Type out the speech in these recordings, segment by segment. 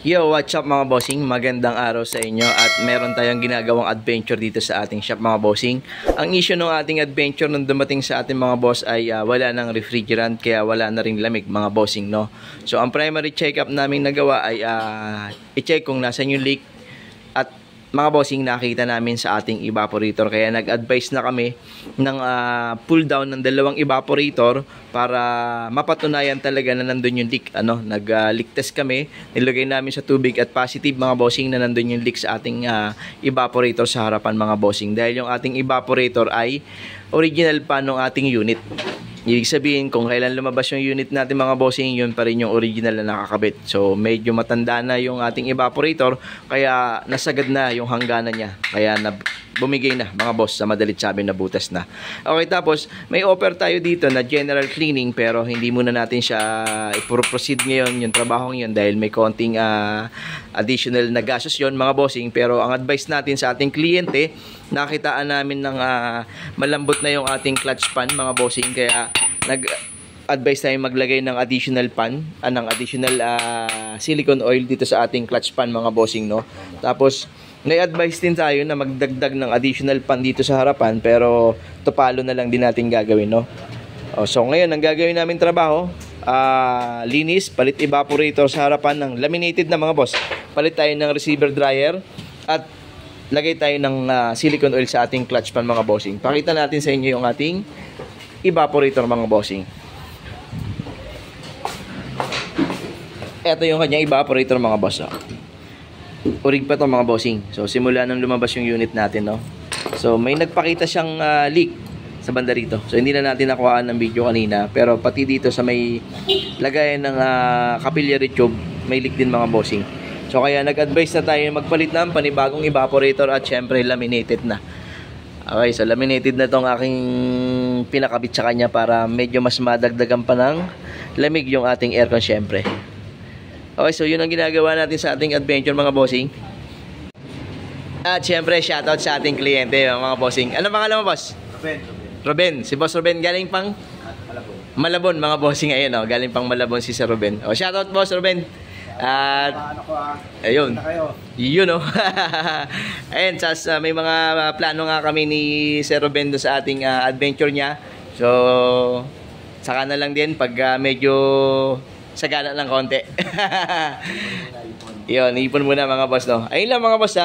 Yo, what's up mga bossing? Magandang araw sa inyo at meron tayong ginagawang adventure dito sa ating shop mga bossing. Ang issue ng ating adventure nung dumating sa ating mga boss ay wala ng refrigerant kaya wala na ring lamig mga bossing, no? So ang primary check-up namin nagawa ay i-check kung nasan yung leak at mga bossing nakita namin sa ating evaporator kaya nag-advise na kami ng pull down ng dalawang evaporator para mapatunayan talaga na nandun yung leak. Nag-leak test kami, nilagay namin sa tubig at positive mga bossing na nandun yung leak sa ating evaporator sa harapan mga bossing dahil yung ating evaporator ay original pa ng ating unit. Ibig sabihin, kung kailan lumabas yung unit natin mga bossing, yun pa rin yung original na nakakabit. So, medyo matanda na yung ating evaporator, kaya nasagad na yung hangganan niya. Kaya bumigay na mga boss sa madalit sabi na butas na. Okay, tapos may offer tayo dito na general cleaning pero hindi muna natin siya i-proceed ngayon yung trabahong yun dahil may konting additional na gastos yun mga bossing. Pero ang advice natin sa ating kliyente, nakitaan namin ng malambot na yung ating clutch pan mga bossing kaya nag-advise tayo maglagay ng additional pan, ng additional silicone oil dito sa ating clutch pan mga bossing, no? Tapos may-advise din tayo na magdagdag ng additional pan dito sa harapan pero tupalo na lang din natin gagawin, no? So ngayon ang gagawin namin trabaho, linis, palit evaporator sa harapan ng laminated na mga boss. Palit tayo ng receiver dryer at lagay tayo ng silicone oil sa ating clutch pan mga bossing. Pakita natin sa inyo yung ating evaporator mga bossing. Ito yung kanyang evaporator mga boss. Urig pa to mga bossing. So simula nang lumabas yung unit natin, no? So may nagpakita siyang leak sa banda rito. So hindi na natin nakuhaan ng video kanina, pero pati dito sa may lagayan ng capillary tube, may leak din mga bossing. So kaya nag-advise na tayo magpalit ng panibagong evaporator at syempre laminated na. Okay, so laminated na tong aking pinakabit sa kanya para medyo mas madagdagan pa ng lamig yung ating aircon syempre. Okay, so yun ang ginagawa natin sa ating adventure mga bossing. At syempre shoutout sa ating kliyente mga bossing. Ano pangalan mo boss? Ruben. Si Boss Ruben galing pang Malabon mga bossing. Ayun galing pang Malabon si Sir Ruben. Shoutout Boss Ruben. At ayun. Yun ayun, may mga plano nga kami ni Sir Ruben do sa ating adventure niya. So saka na lang din pag medyo sagana ng konti. Yun, ipon muna mga boss, no? Ayun lang mga boss,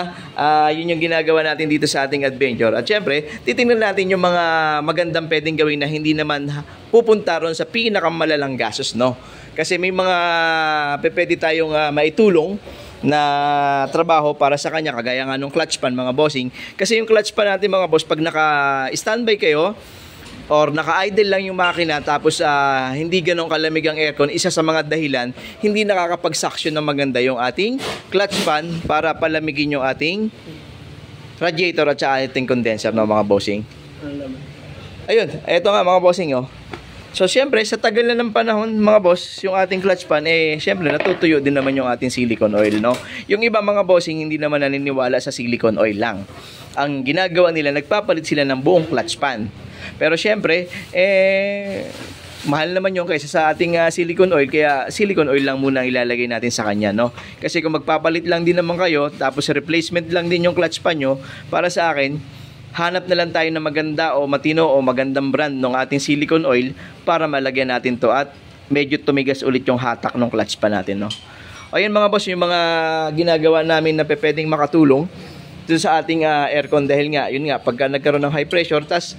yun yung ginagawa natin dito sa ating adventure. At syempre, titingnan natin yung mga magandang pwedeng gawin na hindi naman pupunta ron sa pinakamalalang gastos, no? Kasi may mga pwede tayong maitulong na trabaho para sa kanya, kagaya nga nung clutch pan mga bossing. Kasi yung clutch pan natin mga boss, pag naka-standby kayo, or naka-idle lang yung makina tapos hindi ganong kalamig ang aircon, isa sa mga dahilan hindi nakakapag-suction ng maganda yung ating clutch fan para palamigin yung ating radiator at saka ating condenser ng mga bossing. Ayun, eto nga mga bossing So syempre sa tagal na ng panahon mga boss, yung ating clutch pan syempre natutuyo din naman yung ating silicone oil, no? Yung iba mga bossing hindi naman naniniwala sa silicone oil lang. Ang ginagawa nila, nagpapalit sila ng buong clutch pan. Pero syempre, mahal naman yung kaysa sa ating silicone oil, kaya silicone oil lang muna ang ilalagay natin sa kanya, no? Kasi kung magpapalit lang din naman kayo, tapos replacement lang din yung clutch pan nyo, para sa akin, hanap na lang tayo na maganda o matino o magandang brand ng ating silicone oil para malagyan natin to at medyo tumigas ulit yung hatak ng clutch pan natin, no? Ayun mga boss, yung mga ginagawa namin na pwedeng makatulong dito sa ating aircon dahil nga, yun nga, pagka nagkaroon ng high pressure, tas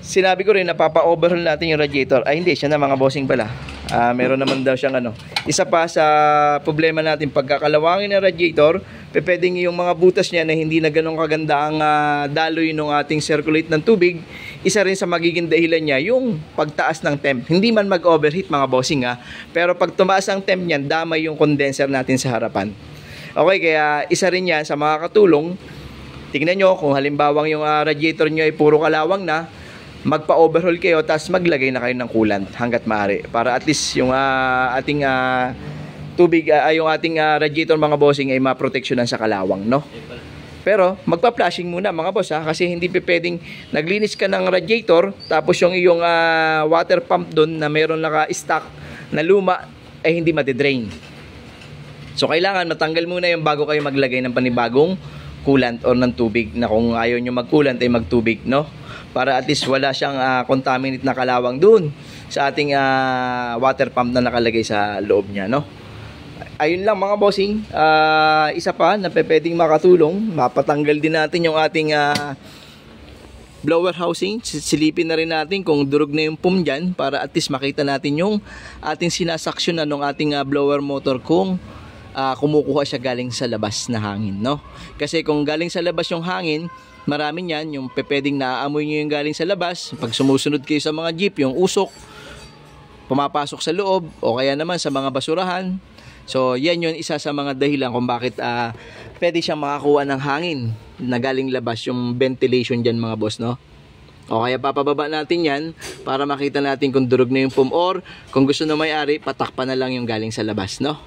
sinabi ko rin na papa-overhaul natin yung radiator. Hindi, siya na mga bossing pala. Meron naman daw siyang Isa pa sa problema natin, pagkakalawangin ng radiator, pwedeng yung mga butas niya na hindi na ganun kaganda ang daloy ng ating circulate ng tubig. Isa rin sa magiging dahilan niya, yung pagtaas ng temp. Hindi man mag-overheat mga bossing pero pag tumaas ang temp niyan, damay yung condenser natin sa harapan. Okay, kaya isa rin yan sa mga katulong. Tingnan nyo, kung halimbawa yung radiator nyo ay puro kalawang na, magpa-overhaul kayo tapos maglagay na kayo ng coolant hanggat maaari para at least yung ating tubig yung ating radiator mga bossing ay maproteksyonan sa kalawang, no? Pero magpa-flushing muna mga boss kasi hindi pwedeng naglinis ka ng radiator tapos yung iyong water pump doon na meron naka-stock na luma ay hindi madidrain. So kailangan matanggal muna yung bago kayo maglagay ng panibagong coolant or ng tubig, na kung ayaw nyo mag-coolant ay magtubig, no? Para at least wala siyang contaminate na kalawang dun sa ating water pump na nakalagay sa loob niya, no? Ayun lang mga bossing. Isa pa na pwedeng makatulong, mapatanggal din natin yung ating blower housing. Silipin na rin natin kung durog na yung pump dyan, para at least makita natin yung ating sinasaksyon na ng ating blower motor kung kumukuha siya galing sa labas na hangin, no? Kasi kung galing sa labas yung hangin, marami yan, yung pwedeng naaamoy nyo yung galing sa labas. Pag sumusunod kayo sa mga jeep, yung usok pumapasok sa loob, o kaya naman sa mga basurahan. So yan yun, isa sa mga dahilan kung bakit pwede siyang makakuha ng hangin na galing labas, yung ventilation dyan mga boss, no? O kaya papababa natin yan para makita natin kung durog na yung pump, or kung gusto na may-ari, patakpan na lang yung galing sa labas, no?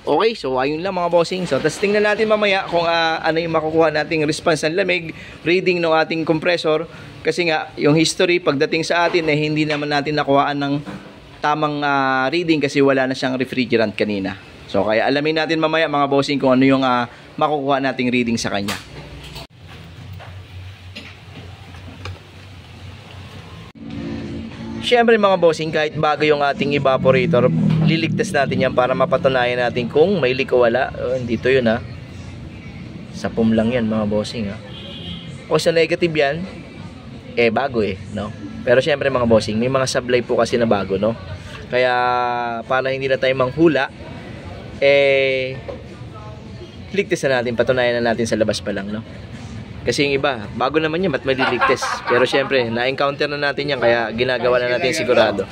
Okay, so ayun lang mga bossing. So tas tingnan natin mamaya kung ano yung makukuha nating response ng lamig, reading ng ating compressor. Kasi nga, yung history pagdating sa atin eh hindi naman natin nakuhaan ng tamang reading kasi wala na siyang refrigerant kanina. So kaya alamin natin mamaya mga bossing kung ano yung makukuha nating reading sa kanya. Siyempre mga bossing, kahit bago yung ating evaporator, liligtas natin yan para mapatunayan natin kung may leak o wala. Dito yun sa pump lang yan mga bossing O sa negative yan, bago no? Pero siyempre mga bossing, may mga sablay po kasi na bago, no? Kaya para hindi na tayo manghula, ligtas na natin, patunayan na natin sa labas pa lang, no? Kasi yung iba, bago naman yan, ba't may liligtas? Pero syempre, na-encounter na natin yan, kaya ginagawa na natin sigurado.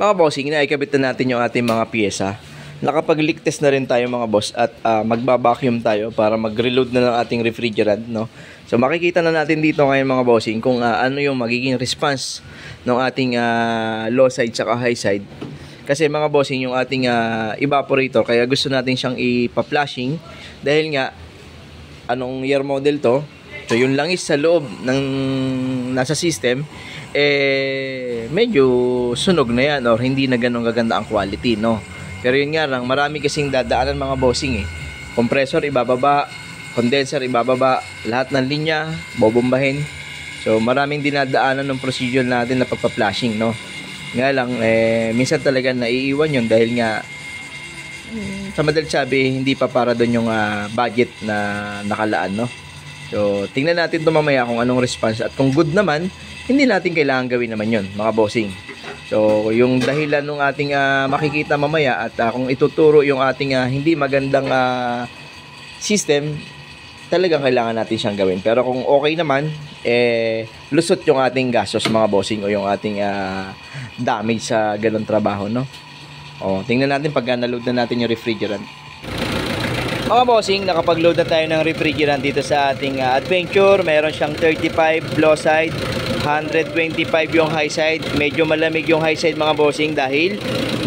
Mga bossing, naikabit na natin yung ating mga pyesa. Nakapag-leak test na rin tayo mga boss, at magba-vacuum tayo para mag-reload na ng ating refrigerant, no? So makikita na natin dito ngayon mga bossing kung ano yung magiging response ng ating low side saka high side. Kasi mga bossing, yung ating evaporator, kaya gusto natin siyang ipa-flashing dahil nga anong year model to. So yung langis sa loob ng nasa system medyo sunog na yan, or hindi na ganun gaganda ang quality, no? Pero yun nga lang, marami kasing dadaanan mga bossing Compressor ibababa, condenser ibababa, lahat ng linya bobombahin. So maraming dinadaanan ng procedure natin na pagpa-flashing, no? Nga lang minsan talaga naiiwan yun dahil nga sa madalit sabi, hindi pa para doon yung budget na nakalaan, no? So tingnan natin ito mamaya kung anong response, at kung good naman, hindi natin kailangan gawin naman yun mga bossing. So yung dahilan ng ating makikita mamaya, at kung ituturo yung ating hindi magandang system, talagang kailangan natin siyang gawin. Pero kung okay naman, lusot yung ating gastos mga bossing, o yung ating damage sa ganung trabaho, no? O, tingnan natin pag na-load na natin yung refrigerant. Mga bossing, nakapag-load na tayo ng refrigerant dito sa ating Adventure. Meron siyang 35 low side, 125 yung high side. Medyo malamig yung high side mga bossing dahil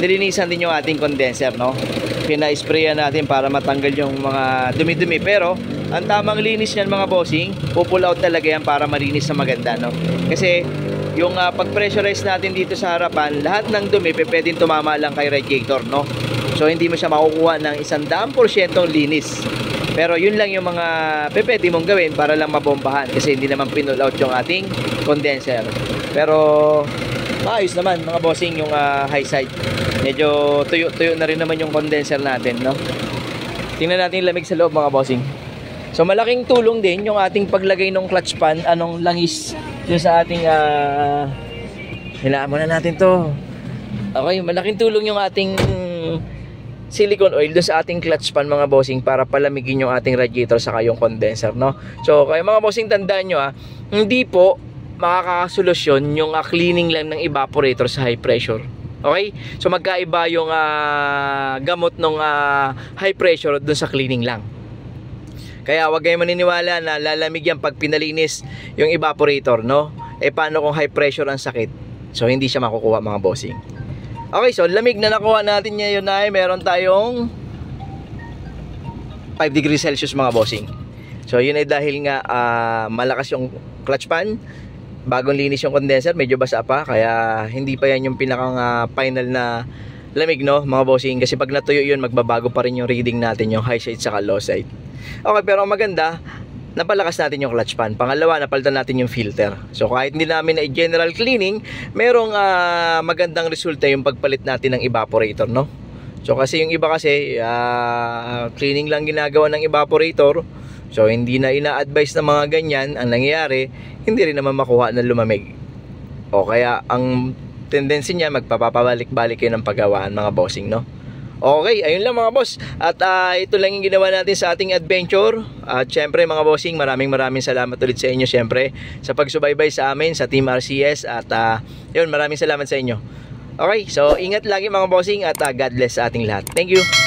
nilinisan din yung ating condenser, no? Pina-sprayan natin para matanggal yung mga dumi-dumi. Pero ang tamang linis niyan mga bossing, pull out talaga yan para malinis na maganda, no? Kasi yung pag-pressurize natin dito sa harapan, lahat ng dumi pwedeng tumama lang kay radiator, no? So hindi mo siya makukuha ng 100% linis. Pero yun lang yung mga pwede mong gawin para lang mabombahan, kasi hindi naman pinull out yung ating condenser. Pero maayos naman mga bossing yung high side. Medyo tuyo-tuyo na rin naman yung condenser natin, no? Tingnan natin yung lamig sa loob mga bossing. So malaking tulong din yung ating paglagay ng clutch pan, anong langis dun sa ating hilaan muna natin to. Okay, malaking tulong yung ating silicone oil doon sa ating clutch pan mga bossing para palamigin yung ating radiator saka yung condenser, no? So kaya mga bossing, tandaan nyo hindi po makakasolusyon yung cleaning lang ng evaporator sa high pressure. Okay? So magkaiba yung gamot ng high pressure doon sa cleaning lang. Kaya wag kayong maniniwala na lalamig yan pag pinalinis yung evaporator, no? Paano kung high pressure ang sakit? So hindi siya makukuha mga bossing. Okay, so lamig na nakuha natin ngayon ay meron tayong 5 degrees Celsius mga bossing. So yun ay dahil nga malakas yung clutch pan, bagong linis yung condenser, medyo basa pa, kaya hindi pa yan yung pinakang final na lamig, no mga bossing, kasi pag natuyo yun magbabago pa rin yung reading natin, yung high side saka low side. Okay, pero ang maganda, napalakas natin yung clutch pan. Pangalawa, napalitan natin yung filter. So kahit hindi namin na general cleaning, merong magandang resulta yung pagpalit natin ng evaporator, no. So kasi yung iba kasi cleaning lang ginagawa ng evaporator, so hindi na ina-advise na mga ganyan. Ang nangyayari, hindi rin naman makuha na lumamig, o kaya ang tendency niya magpapabalik-balik kayo ng paggawaan, mga bossing, no. Okay, ayun lang mga boss. At ito lang yung ginawa natin sa ating adventure. At syempre mga bossing, maraming salamat ulit sa inyo, syempre, sa pagsubaybay sa amin, sa Team RCS. At yun, maraming salamat sa inyo. Okay, so ingat lagi mga bossing, at God bless sa ating lahat. Thank you.